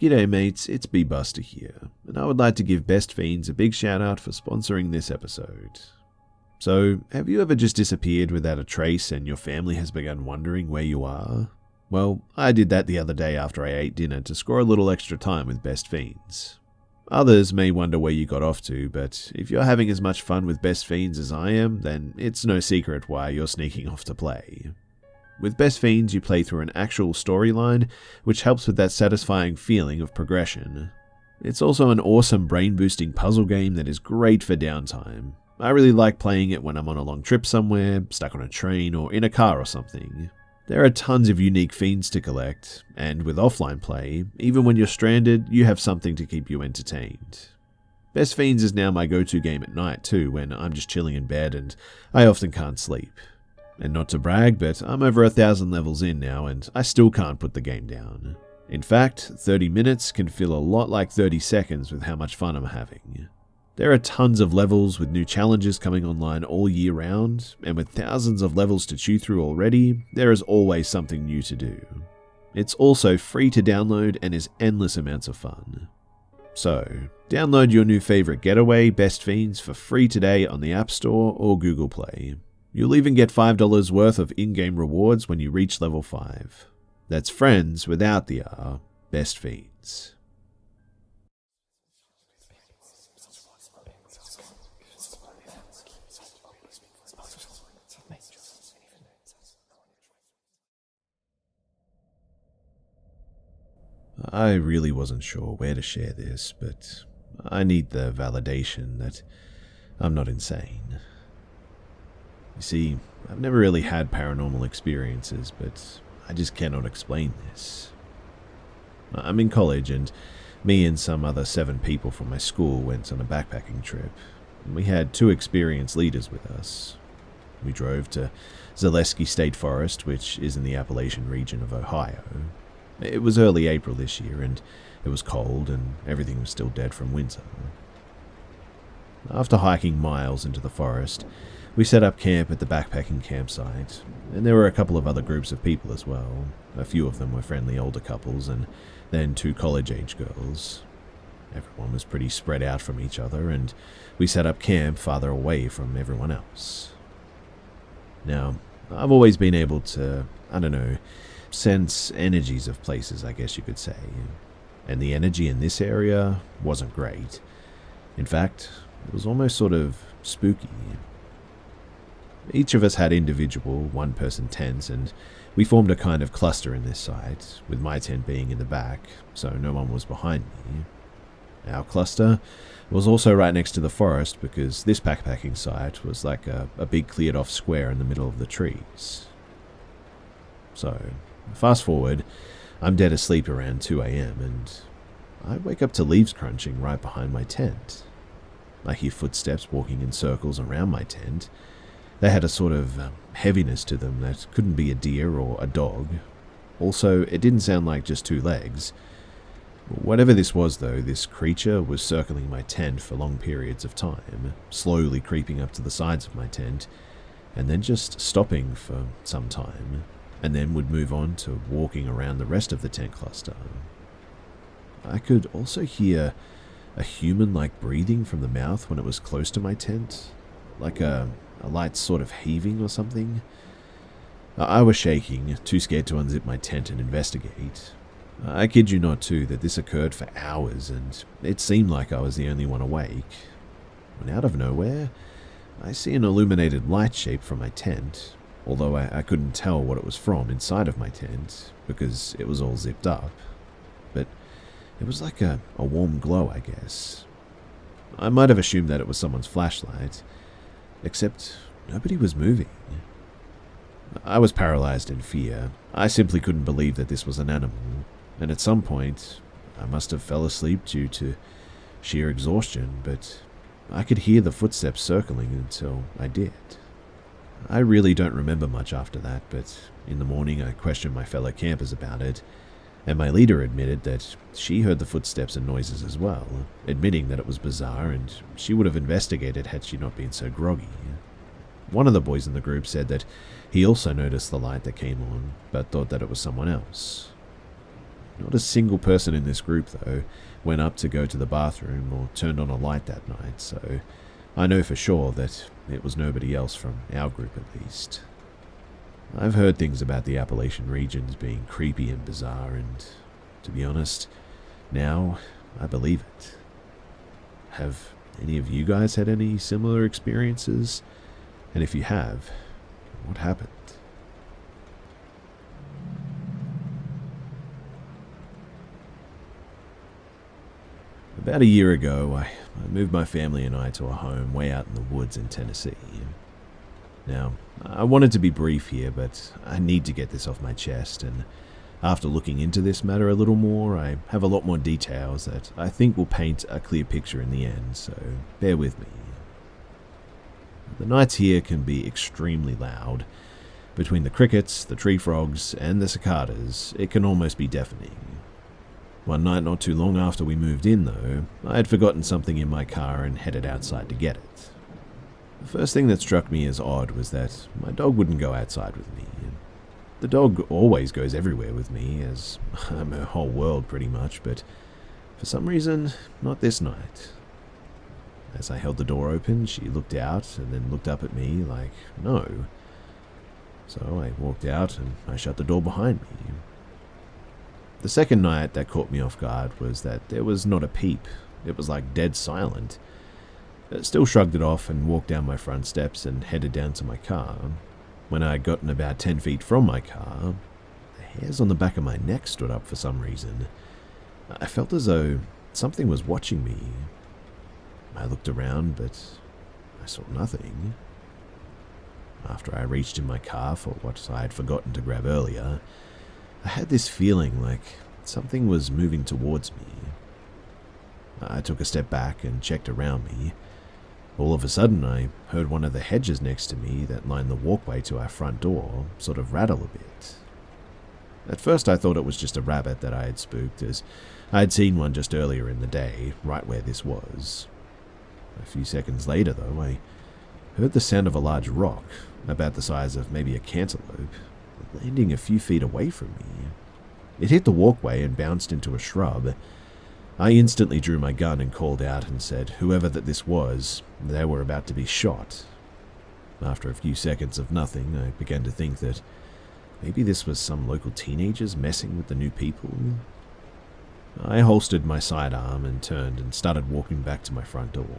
G'day mates, it's B-Buster here, and I would like to give Best Fiends a big shout out for sponsoring this episode. So, have you ever just disappeared without a trace and your family has begun wondering where you are? Well, I did that the other day after I ate dinner to score a little extra time with Best Fiends. Others may wonder where you got off to, but if you're having as much fun with Best Fiends as I am, then it's no secret why you're sneaking off to play. With Best Fiends, you play through an actual storyline, which helps with that satisfying feeling of progression. It's also an awesome brain-boosting puzzle game that is great for downtime. I really like playing it when I'm on a long trip somewhere, stuck on a train, or in a car or something. There are tons of unique fiends to collect, and with offline play, even when you're stranded, you have something to keep you entertained. Best Fiends is now my go-to game at night too, when I'm just chilling in bed and I often can't sleep. And not to brag, but I'm over 1,000 levels in now and I still can't put the game down. In fact, 30 minutes can feel a lot like 30 seconds with how much fun I'm having. There are tons of levels with new challenges coming online all year round, and with thousands of levels to chew through already, there is always something new to do. It's also free to download and is endless amounts of fun. So, download your new favorite getaway, Best Fiends, for free today on the App Store or Google Play. You'll even get $5 worth of in-game rewards when you reach level 5. That's friends without the R, Best Fiends. I really wasn't sure where to share this, but I need the validation that I'm not insane. You see, I've never really had paranormal experiences, but I just cannot explain this. I'm in college, and me and some other 7 people from my school went on a backpacking trip, and we had 2 experienced leaders with us. We drove to Zaleski State Forest, which is in the Appalachian region of Ohio. It was early April this year, and it was cold, and everything was still dead from winter. After hiking miles into the forest, we set up camp at the backpacking campsite, and there were a couple of other groups of people as well. A few of them were friendly older couples, and then 2 college-age girls. Everyone was pretty spread out from each other, and we set up camp farther away from everyone else. Now, I've always been able to, sense energies of places, I guess you could say. And the energy in this area wasn't great. In fact, it was almost sort of spooky. Each of us had individual one-person tents, and we formed a kind of cluster in this site, with my tent being in the back, so no one was behind me. Our cluster was also right next to the forest because this backpacking site was like a big cleared-off square in the middle of the trees. So, fast forward, I'm dead asleep around 2 a.m. and I wake up to leaves crunching right behind my tent. I hear footsteps walking in circles around my tent. They had a sort of heaviness to them that couldn't be a deer or a dog. Also, it didn't sound like just 2 legs. Whatever this was though, this creature was circling my tent for long periods of time, slowly creeping up to the sides of my tent, and then just stopping for some time, and then would move on to walking around the rest of the tent cluster. I could also hear a human-like breathing from the mouth when it was close to my tent, like a light sort of heaving or something. I was shaking, too scared to unzip my tent and investigate. I kid you not too that this occurred for hours, and it seemed like I was the only one awake. When out of nowhere, I see an illuminated light shape from my tent, although I couldn't tell what it was from inside of my tent, because it was all zipped up. But it was like a warm glow, I guess. I might have assumed that it was someone's flashlight, except nobody was moving. I was paralyzed in fear. I simply couldn't believe that this was an animal, and at some point, I must have fell asleep due to sheer exhaustion, but I could hear the footsteps circling until I did. I really don't remember much after that, but in the morning I questioned my fellow campers about it, and my leader admitted that she heard the footsteps and noises as well, admitting that it was bizarre and she would have investigated had she not been so groggy. One of the boys in the group said that he also noticed the light that came on, but thought that it was someone else. Not a single person in this group, though, went up to go to the bathroom or turned on a light that night, so I know for sure that it was nobody else from our group at least. I've heard things about the Appalachian regions being creepy and bizarre, and to be honest, now I believe it. Have any of you guys had any similar experiences? And if you have, what happened? About a year ago, I moved my family and I to a home way out in the woods in Tennessee. Now, I wanted to be brief here, but I need to get this off my chest, and after looking into this matter a little more, I have a lot more details that I think will paint a clear picture in the end, so bear with me. The nights here can be extremely loud. Between the crickets, the tree frogs, and the cicadas, it can almost be deafening. One night not too long after we moved in, though, I had forgotten something in my car and headed outside to get it. The first thing that struck me as odd was that my dog wouldn't go outside with me. The dog always goes everywhere with me, as I'm her whole world pretty much, but for some reason, not this night. As I held the door open, she looked out and then looked up at me like, no. So I walked out and I shut the door behind me. The second night that caught me off guard was that there was not a peep. It was like dead silent. I still shrugged it off and walked down my front steps and headed down to my car. When I had gotten about 10 feet from my car, the hairs on the back of my neck stood up for some reason. I felt as though something was watching me. I looked around, but I saw nothing. After I reached in my car for what I had forgotten to grab earlier, I had this feeling like something was moving towards me. I took a step back and checked around me. All of a sudden, I heard one of the hedges next to me that lined the walkway to our front door sort of rattle a bit. At first, I thought it was just a rabbit that I had spooked, as I had seen one just earlier in the day, right where this was. A few seconds later, though, I heard the sound of a large rock, about the size of maybe a cantaloupe, landing a few feet away from me. It hit the walkway and bounced into a shrub. I instantly drew my gun and called out and said whoever that this was, they were about to be shot. After a few seconds of nothing, I began to think that maybe this was some local teenagers messing with the new people. I holstered my sidearm and turned and started walking back to my front door.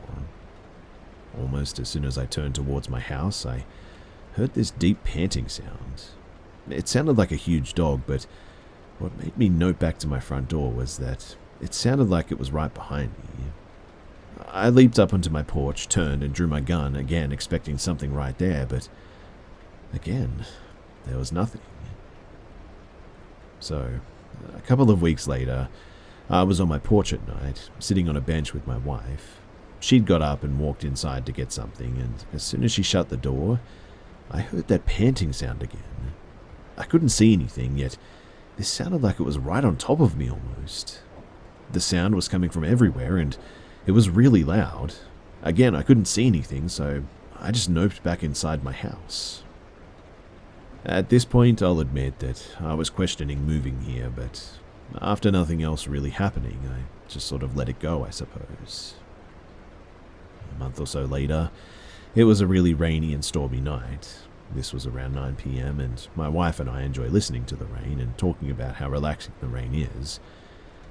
Almost as soon as I turned towards my house, I heard this deep panting sound. It sounded like a huge dog, but what made me note back to my front door was that it sounded like it was right behind me. I leaped up onto my porch, turned and drew my gun, again expecting something right there, but again, there was nothing. So, a couple of weeks later, I was on my porch at night, sitting on a bench with my wife. She'd got up and walked inside to get something, and as soon as she shut the door, I heard that panting sound again. I couldn't see anything, yet this sounded like it was right on top of me almost. The sound was coming from everywhere, and it was really loud. Again, I couldn't see anything, so I just noped back inside my house. At this point, I'll admit that I was questioning moving here, but after nothing else really happening, I just sort of let it go, I suppose. A month or so later, it was a really rainy and stormy night. This was around 9 p.m, and my wife and I enjoy listening to the rain and talking about how relaxing the rain is.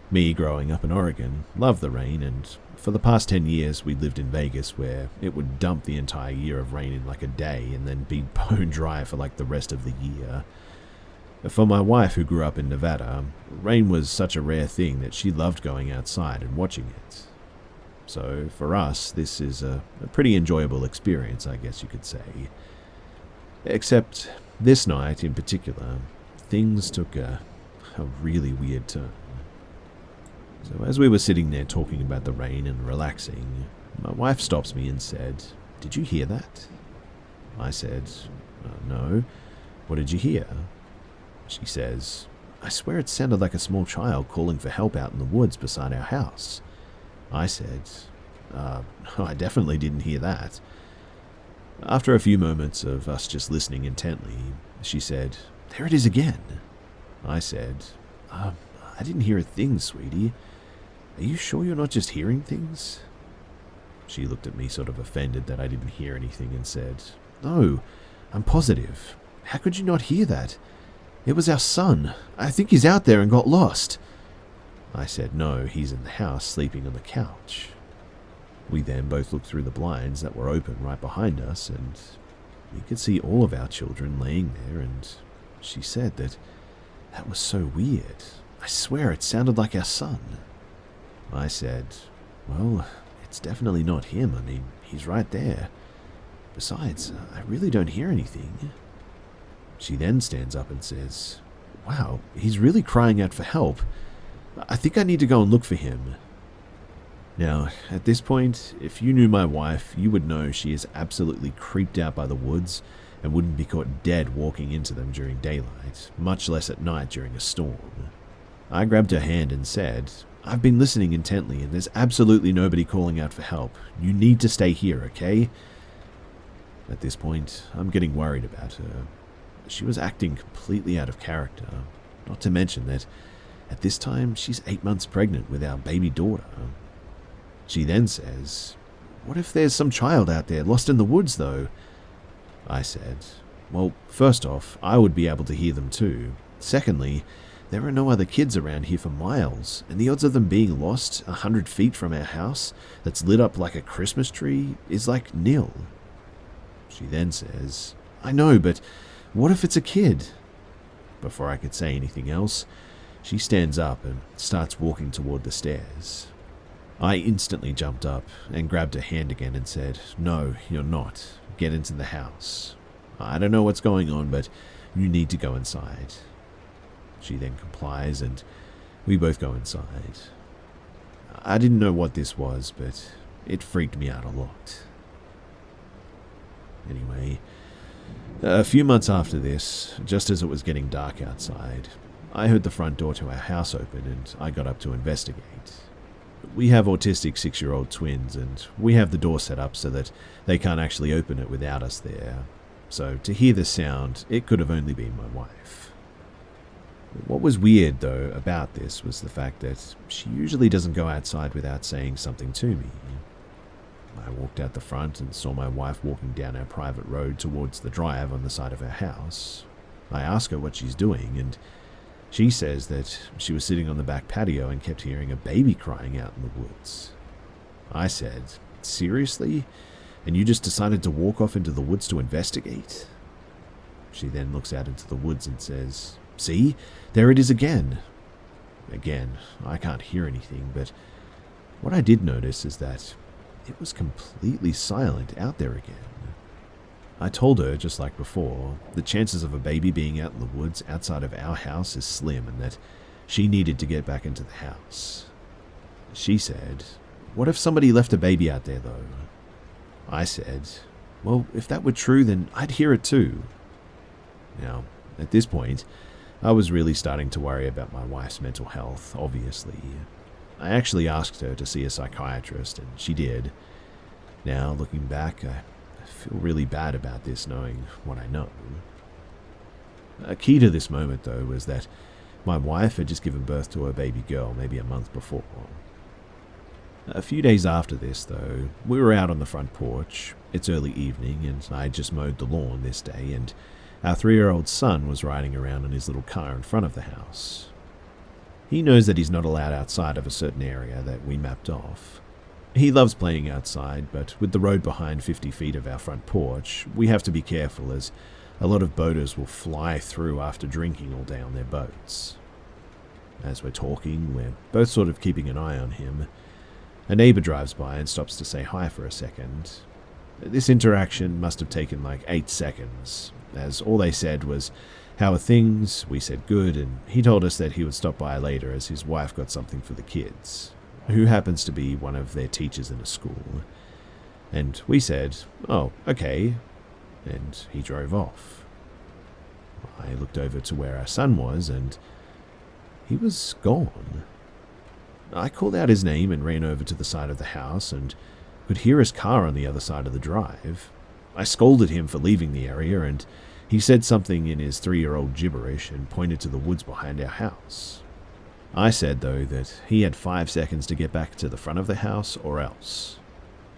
Me, growing up in Oregon, loved the rain, and for the past 10 years we lived in Vegas, where it would dump the entire year of rain in like a day and then be bone dry for like the rest of the year. For my wife, who grew up in Nevada, rain was such a rare thing that she loved going outside and watching it. So for us, this is a pretty enjoyable experience, I guess you could say. Except this night in particular, things took a really weird turn. So as we were sitting there talking about the rain and relaxing, my wife stops me and said, "Did you hear that?" I said, "No. What did you hear?" She says, "I swear it sounded like a small child calling for help out in the woods beside our house." I said, "No, I definitely didn't hear that." After a few moments of us just listening intently, she said, "There it is again." I said, "I I didn't hear a thing, sweetie. Are you sure you're not just hearing things? She looked at me sort of offended that I didn't hear anything and said, No, I'm positive. How could you not hear that? It was our son. I think he's out there and got lost. I said, No, he's in the house sleeping on the couch. We then both looked through the blinds that were open right behind us, and we could see all of our children laying there, and she said that was so weird. I swear it sounded like our son. I said, Well, it's definitely not him. I mean, he's right there. Besides, I really don't hear anything. She then stands up and says, Wow, he's really crying out for help. I think I need to go and look for him. Now, at this point, if you knew my wife, you would know she is absolutely creeped out by the woods and wouldn't be caught dead walking into them during daylight, much less at night during a storm. I grabbed her hand and said, I've been listening intently and there's absolutely nobody calling out for help. You need to stay here, okay? At this point, I'm getting worried about her. She was acting completely out of character, not to mention that at this time she's 8 months pregnant with our baby daughter. She then says, What if there's some child out there lost in the woods, though? I said, Well, first off, I would be able to hear them too. Secondly, there are no other kids around here for miles, and the odds of them being lost 100 feet from our house that's lit up like a Christmas tree is like nil. She then says, I know, but what if it's a kid? Before I could say anything else, she stands up and starts walking toward the stairs. I instantly jumped up and grabbed her hand again and said, No, you're not. Get into the house. I don't know what's going on, but you need to go inside. She then complies and we both go inside. I didn't know what this was, but it freaked me out a lot. Anyway, a few months after this, just as it was getting dark outside, I heard the front door to our house open and I got up to investigate. We have autistic 6-year-old twins and we have the door set up so that they can't actually open it without us there. So to hear the sound, it could have only been my wife. What was weird, though, about this was the fact that she usually doesn't go outside without saying something to me. I walked out the front and saw my wife walking down our private road towards the drive on the side of our house. I ask her what she's doing, and she says that she was sitting on the back patio and kept hearing a baby crying out in the woods. I said, Seriously? And you just decided to walk off into the woods to investigate? She then looks out into the woods and says, See? There it is again. Again, I can't hear anything, but what I did notice is that it was completely silent out there again. I told her, just like before, the chances of a baby being out in the woods outside of our house is slim and that she needed to get back into the house. She said, What if somebody left a baby out there, though? I said, Well, if that were true, then I'd hear it too. Now, at this point, I was really starting to worry about my wife's mental health, obviously. I actually asked her to see a psychiatrist, and she did. Now, looking back, I feel really bad about this, knowing what I know. A key to this moment, though, was that my wife had just given birth to her baby girl maybe a month before. A few days after this, though, we were out on the front porch. It's early evening, and I had just mowed the lawn this day, and our 3-year-old son was riding around in his little car in front of the house. He knows that he's not allowed outside of a certain area that we mapped off. He loves playing outside, but with the road behind 50 feet of our front porch, we have to be careful as a lot of boaters will fly through after drinking all day on their boats. As we're talking, we're both sort of keeping an eye on him. A neighbor drives by and stops to say hi for a second. This interaction must have taken like 8 seconds, as all they said was, How are things? We said good, and he told us that he would stop by later as his wife got something for the kids, who happens to be one of their teachers in a school. And we said, Oh, okay, and he drove off. I looked over to where our son was, and he was gone. I called out his name and ran over to the side of the house and could hear his car on the other side of the drive. I scolded him for leaving the area, and he said something in his 3-year-old gibberish and pointed to the woods behind our house. I said, though, that he had 5 seconds to get back to the front of the house or else.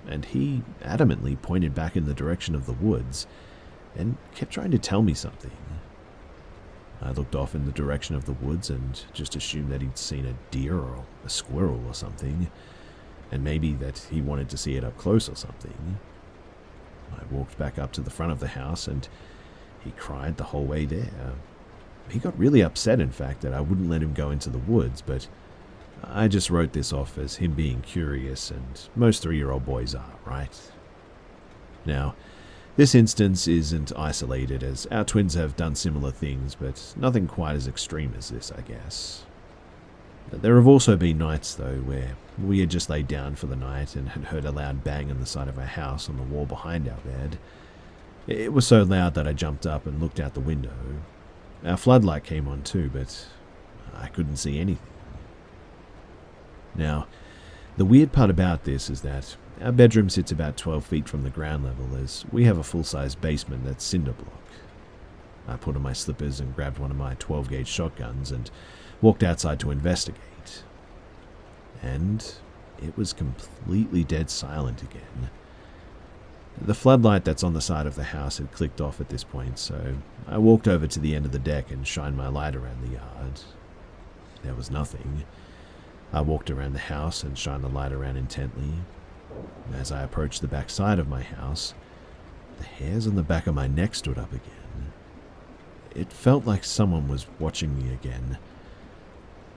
And he adamantly pointed back in the direction of the woods and kept trying to tell me something. I looked off in the direction of the woods and just assumed that he'd seen a deer or a squirrel or something, and maybe that he wanted to see it up close or something. I walked back up to the front of the house and he cried the whole way there. He got really upset, in fact, that I wouldn't let him go into the woods, but I just wrote this off as him being curious, and most 3-year-old boys are, right? Now, this instance isn't isolated, as our twins have done similar things, but nothing quite as extreme as this, I guess. There have also been nights, though, where we had just laid down for the night and had heard a loud bang on the side of our house on the wall behind our bed. It was so loud that I jumped up and looked out the window. Our floodlight came on too, but I couldn't see anything. Now, the weird part about this is that our bedroom sits about 12 feet from the ground level, as we have a full-size basement that's cinder block. I put on my slippers and grabbed one of my 12-gauge shotguns and walked outside to investigate. And it was completely dead silent again. The floodlight that's on the side of the house had clicked off at this point, so I walked over to the end of the deck and shined my light around the yard. There was nothing. I walked around the house and shined the light around intently. As I approached the back side of my house, the hairs on the back of my neck stood up again. It felt like someone was watching me again.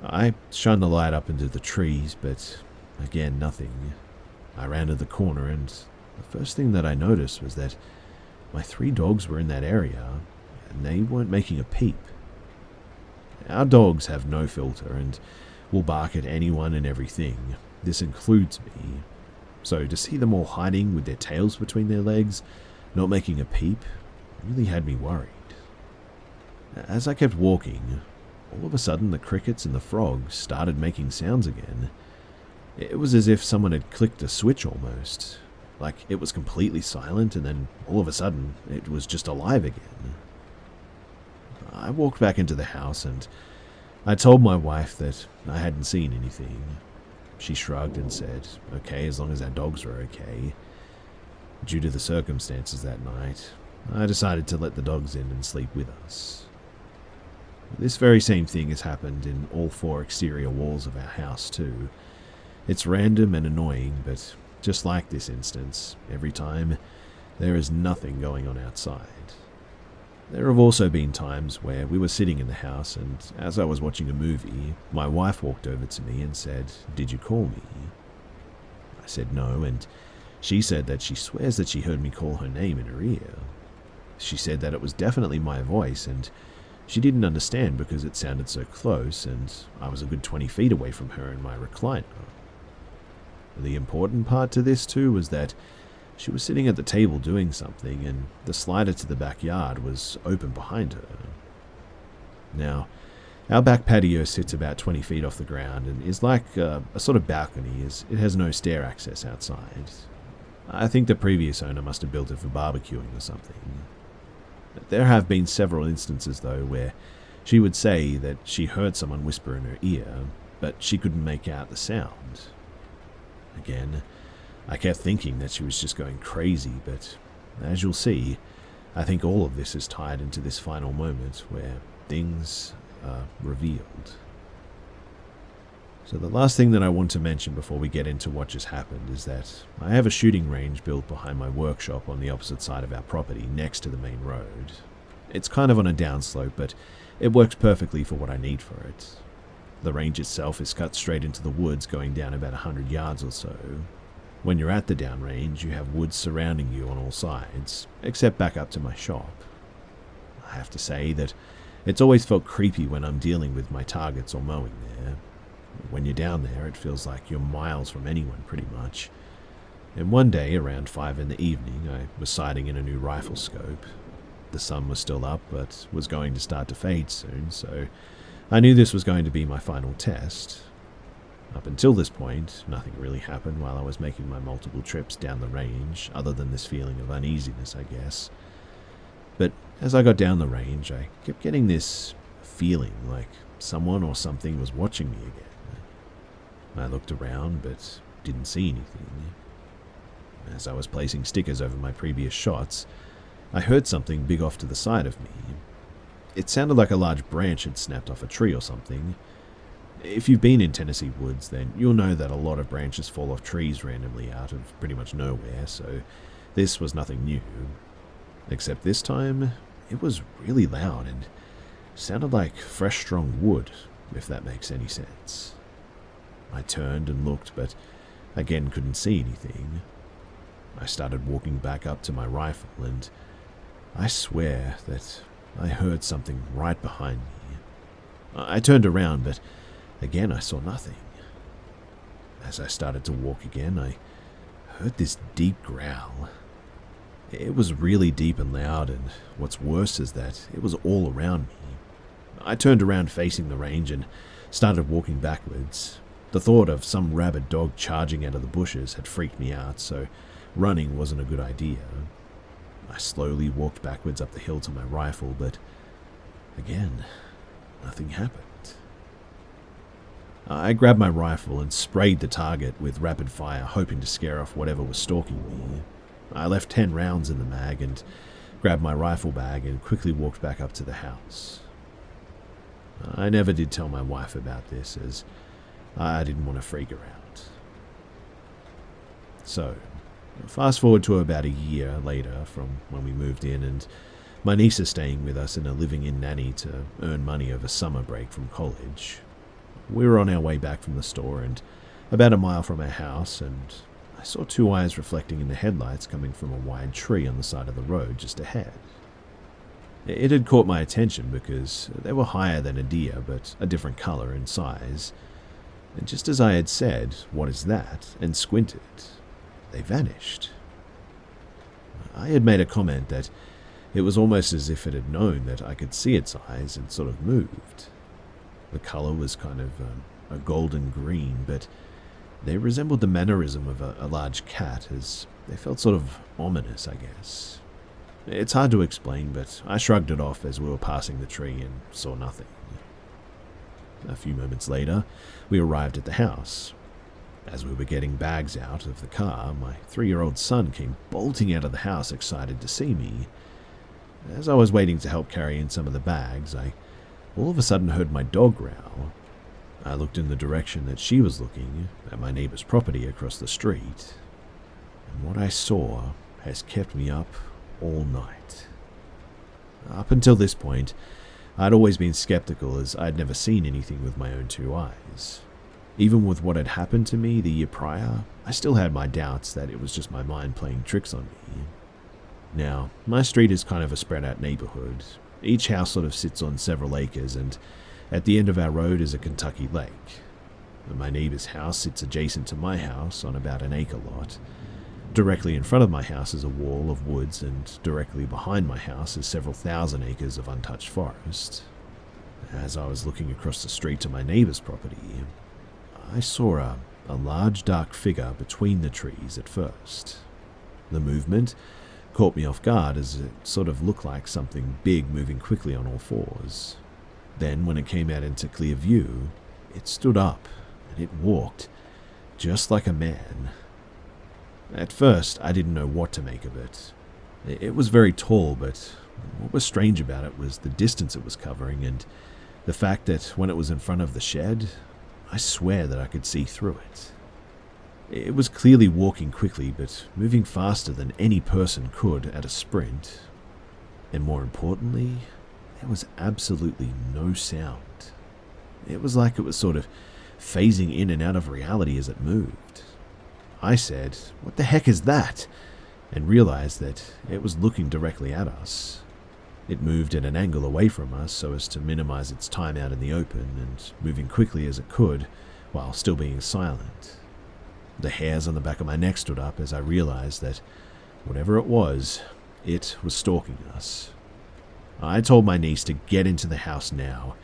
I shined the light up into the trees, but again, nothing. I rounded the corner, and the first thing that I noticed was that my 3 dogs were in that area, and they weren't making a peep. Our dogs have no filter and will bark at anyone and everything. This includes me. So to see them all hiding with their tails between their legs, not making a peep, really had me worried. As I kept walking, all of a sudden the crickets and the frogs started making sounds again. It was as if someone had clicked a switch almost. Like it was completely silent, and then all of a sudden it was just alive again. I walked back into the house and I told my wife that I hadn't seen anything. She shrugged and said, okay, as long as our dogs were okay. Due to the circumstances that night, I decided to let the dogs in and sleep with us. This very same thing has happened in all 4 exterior walls of our house too. It's random and annoying, but just like this instance, every time, there is nothing going on outside. There have also been times where we were sitting in the house, and as I was watching a movie, my wife walked over to me and said, "Did you call me?" I said no, and she said that she swears that she heard me call her name in her ear. She said that it was definitely my voice, and she didn't understand because it sounded so close, and I was a good 20 feet away from her in my recliner. The important part to this too was that she was sitting at the table doing something, and the slider to the backyard was open behind her. Now, our back patio sits about 20 feet off the ground and is like a sort of balcony, as it has no stair access outside. I think the previous owner must have built it for barbecuing or something. There have been several instances, though, where she would say that she heard someone whisper in her ear, but she couldn't make out the sound. Again, I kept thinking that she was just going crazy, but as you'll see, I think all of this is tied into this final moment where things are revealed. So the last thing that I want to mention before we get into what just happened is that I have a shooting range built behind my workshop on the opposite side of our property next to the main road. It's kind of on a downslope, but it works perfectly for what I need for it. The range itself is cut straight into the woods going down about 100 yards or so. When you're at the downrange, you have woods surrounding you on all sides, except back up to my shop. I have to say that it's always felt creepy when I'm dealing with my targets or mowing there. When you're down there, it feels like you're miles from anyone, pretty much. And one day, around 5 in the evening, I was sighting in a new rifle scope. The sun was still up, but was going to start to fade soon, so I knew this was going to be my final test. Up until this point, nothing really happened while I was making my multiple trips down the range, other than this feeling of uneasiness, I guess. But as I got down the range, I kept getting this feeling like someone or something was watching me again. I looked around, but didn't see anything. As I was placing stickers over my previous shots, I heard something big off to the side of me. It sounded like a large branch had snapped off a tree or something. If you've been in Tennessee woods, then you'll know that a lot of branches fall off trees randomly out of pretty much nowhere, so this was nothing new. Except this time, it was really loud and sounded like fresh, strong wood, if that makes any sense. I turned and looked, but again couldn't see anything. I started walking back up to my rifle, and I swear that I heard something right behind me. I turned around, but again I saw nothing. As I started to walk again, I heard this deep growl. It was really deep and loud, and what's worse is that it was all around me. I turned around facing the range and started walking backwards. The thought of some rabid dog charging out of the bushes had freaked me out, so running wasn't a good idea. I slowly walked backwards up the hill to my rifle, but again, nothing happened. I grabbed my rifle and sprayed the target with rapid fire, hoping to scare off whatever was stalking me. I left 10 rounds in the mag and grabbed my rifle bag and quickly walked back up to the house. I never did tell my wife about this, as I didn't want to freak her out. So, fast forward to about a year later from when we moved in, and my niece is staying with us in a living-in nanny to earn money over summer break from college. We were on our way back from the store and about a mile from our house, and I saw 2 eyes reflecting in the headlights coming from a wide tree on the side of the road just ahead. It had caught my attention because they were higher than a deer, but a different color and size. And just as I had said, "What is that?" and squinted, they vanished. I had made a comment that it was almost as if it had known that I could see its eyes and sort of moved. The color was kind of a golden green, but they resembled the mannerism of a large cat, as they felt sort of ominous, I guess. It's hard to explain, but I shrugged it off as we were passing the tree and saw nothing. A few moments later, we arrived at the house. As we were getting bags out of the car, my 3-year-old son came bolting out of the house excited to see me. As I was waiting to help carry in some of the bags, I all of a sudden heard my dog growl. I looked in the direction that she was looking, at my neighbor's property across the street, and what I saw has kept me up all night. Up until this point, I'd always been skeptical, as I'd never seen anything with my own 2 eyes. Even with what had happened to me the year prior, I still had my doubts that it was just my mind playing tricks on me. Now, my street is kind of a spread out neighborhood. Each house sort of sits on several acres, and at the end of our road is a Kentucky lake. My neighbor's house sits adjacent to my house on about an acre lot. Directly in front of my house is a wall of woods, and directly behind my house is several thousand acres of untouched forest. As I was looking across the street to my neighbor's property, I saw a large dark figure between the trees at first. The movement caught me off guard, as it sort of looked like something big moving quickly on all fours. Then, when it came out into clear view, it stood up and it walked just like a man. At first, I didn't know what to make of it. It was very tall, but what was strange about it was the distance it was covering, and the fact that when it was in front of the shed, I swear that I could see through it. It was clearly walking quickly, but moving faster than any person could at a sprint. And more importantly, there was absolutely no sound. It was like it was sort of phasing in and out of reality as it moved. I said, "What the heck is that?" and realized that it was looking directly at us. It moved at an angle away from us so as to minimize its time out in the open, and moving quickly as it could while still being silent. The hairs on the back of my neck stood up as I realized that whatever it was stalking us. I told my niece to get into the house now.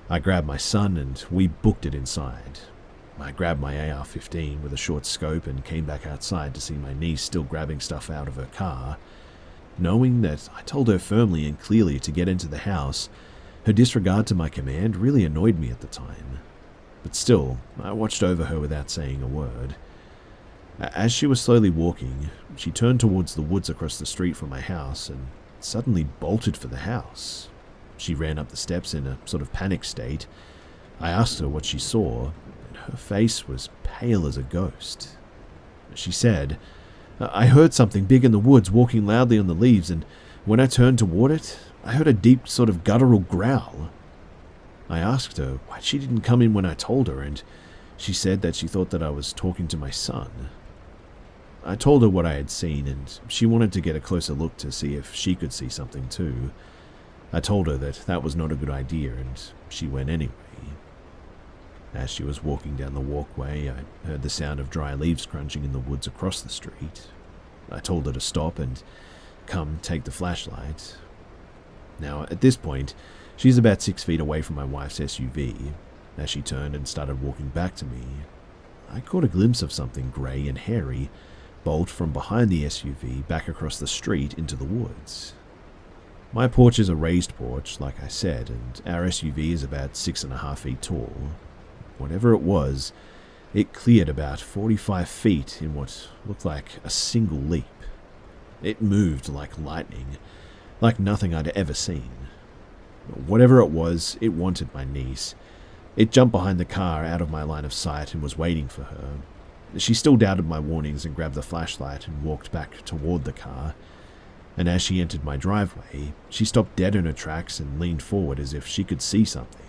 I grabbed my son and we booked it inside. I grabbed my AR-15 with a short scope and came back outside to see my niece still grabbing stuff out of her car. Knowing that I told her firmly and clearly to get into the house, Her disregard to my command really annoyed me at the time, but still, I watched over her without saying a word. As she was slowly walking, she turned towards the woods across the street from my house and suddenly bolted for the house. She ran up the steps in a sort of panic state. I asked her what she saw, and her face was pale as a ghost. She said, "I heard something big in the woods walking loudly on the leaves, and when I turned toward it, I heard a deep sort of guttural growl." I asked her why she didn't come in when I told her, and she said that she thought that I was talking to my son. I told her what I had seen, and she wanted to get a closer look to see if she could see something too. I told her that that was not a good idea, and she went anyway. As she was walking down the walkway, I heard the sound of dry leaves crunching in the woods across the street. I told her to stop and come take the flashlight. Now, at this point, she's about 6 feet away from my wife's SUV. As she turned and started walking back to me, I caught a glimpse of something grey and hairy bolt from behind the SUV back across the street into the woods. My porch is a raised porch, like I said, and our SUV is about 6.5 feet tall. Whatever it was, it cleared about 45 feet in what looked like a single leap. It moved like lightning, like nothing I'd ever seen. Whatever it was, it wanted my niece. It jumped behind the car out of my line of sight and was waiting for her. She still doubted my warnings and grabbed the flashlight and walked back toward the car. And as she entered my driveway, she stopped dead in her tracks and leaned forward as if she could see something.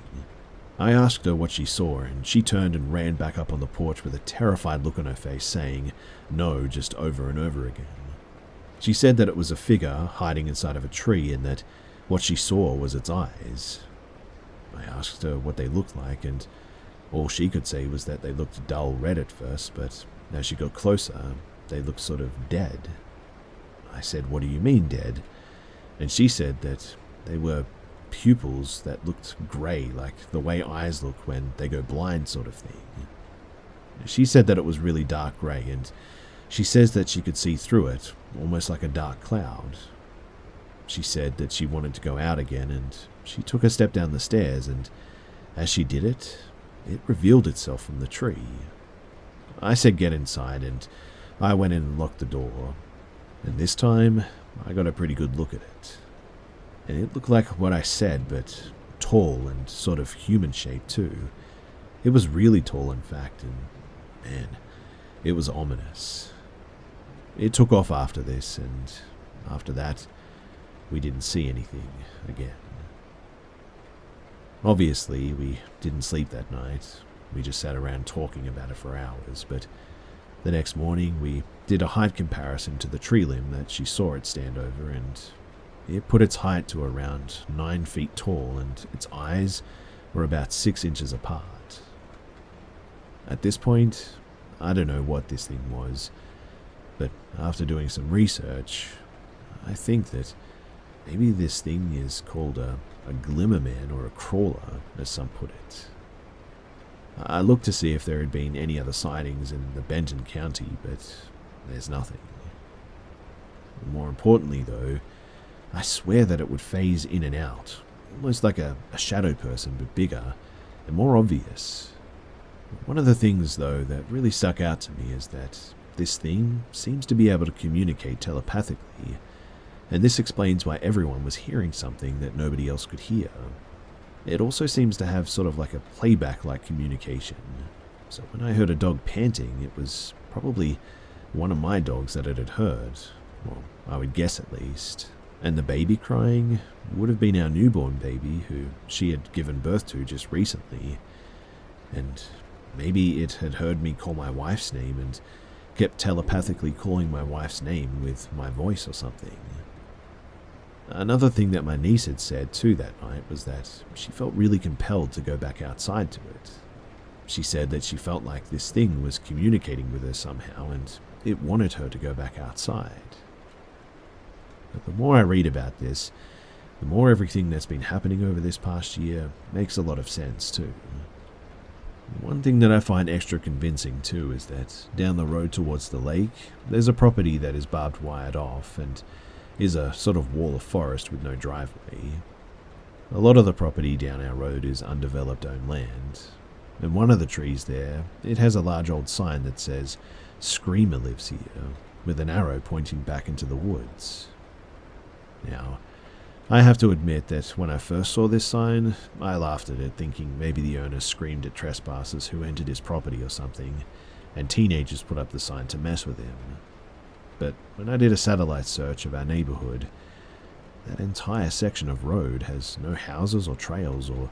I asked her what she saw, and she turned and ran back up on the porch with a terrified look on her face, saying no just over and over again. She said that it was a figure hiding inside of a tree and that what she saw was its eyes. I asked her what they looked like, and all she could say was that they looked dull red at first, but as she got closer, they looked sort of dead. I said, "What do you mean dead?" And she said that they were pupils that looked grey, like the way eyes look when they go blind sort of thing. She said that it was really dark grey, and she says that she could see through it, almost like a dark cloud. She said that she wanted to go out again, and she took a step down the stairs, and as she did it, it revealed itself from the tree. I said get inside, and I went in and locked the door, and this time I got a pretty good look at it. And it looked like what I said, but tall and sort of human-shaped too. It was really tall, in fact, and man, it was ominous. It took off after this, and after that, we didn't see anything again. Obviously, we didn't sleep that night. We just sat around talking about it for hours, but the next morning we did a height comparison to the tree limb that she saw it stand over, and it put its height to around 9 feet tall, and its eyes were about 6 inches apart. At this point, I don't know what this thing was, but after doing some research, I think that maybe this thing is called a Glimmerman or a crawler, as some put it. I looked to see if there had been any other sightings in the Benton County, but there's nothing. More importantly, though, I swear that it would phase in and out, almost like a shadow person, but bigger and more obvious. One of the things, though, that really stuck out to me is that this thing seems to be able to communicate telepathically, and this explains why everyone was hearing something that nobody else could hear. It also seems to have sort of like a playback-like communication. So when I heard a dog panting, it was probably one of my dogs that it had heard, well, I would guess at least. And the baby crying would have been our newborn baby who she had given birth to just recently. And maybe it had heard me call my wife's name and kept telepathically calling my wife's name with my voice or something. Another thing that my niece had said too that night was that she felt really compelled to go back outside to it. She said that she felt like this thing was communicating with her somehow and it wanted her to go back outside. But the more I read about this, the more everything that's been happening over this past year makes a lot of sense too. One thing that I find extra convincing too is that down the road towards the lake, there's a property that is barbed wired off and is a sort of wall of forest with no driveway. A lot of the property down our road is undeveloped owned land, and one of the trees there, it has a large old sign that says, "Screamer lives here," with an arrow pointing back into the woods. Now, I have to admit that when I first saw this sign, I laughed at it, thinking maybe the owner screamed at trespassers who entered his property or something, and teenagers put up the sign to mess with him. But when I did a satellite search of our neighborhood, that entire section of road has no houses or trails or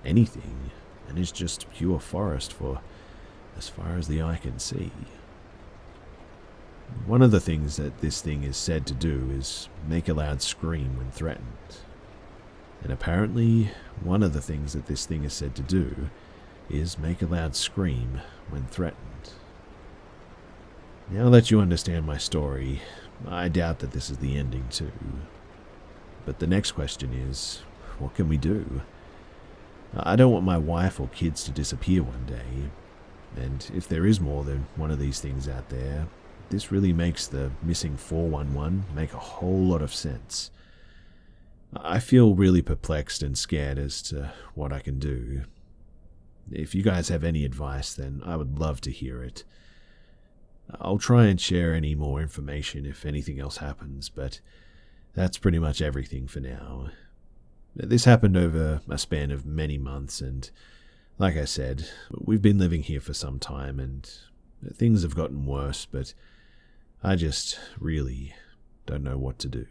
anything, and is just pure forest for as far as the eye can see. One of the things that this thing is said to do is make a loud scream when threatened. And apparently, one of the things that this thing is said to do is make a loud scream when threatened. Now that you understand my story, I doubt that this is the ending too. But the next question is, what can we do? I don't want my wife or kids to disappear one day, and if there is more than one of these things out there, this really makes the missing 411 make a whole lot of sense. I feel really perplexed and scared as to what I can do. If you guys have any advice, then I would love to hear it. I'll try and share any more information if anything else happens, but that's pretty much everything for now. This happened over a span of many months, and like I said, we've been living here for some time, and things have gotten worse, but I just really don't know what to do.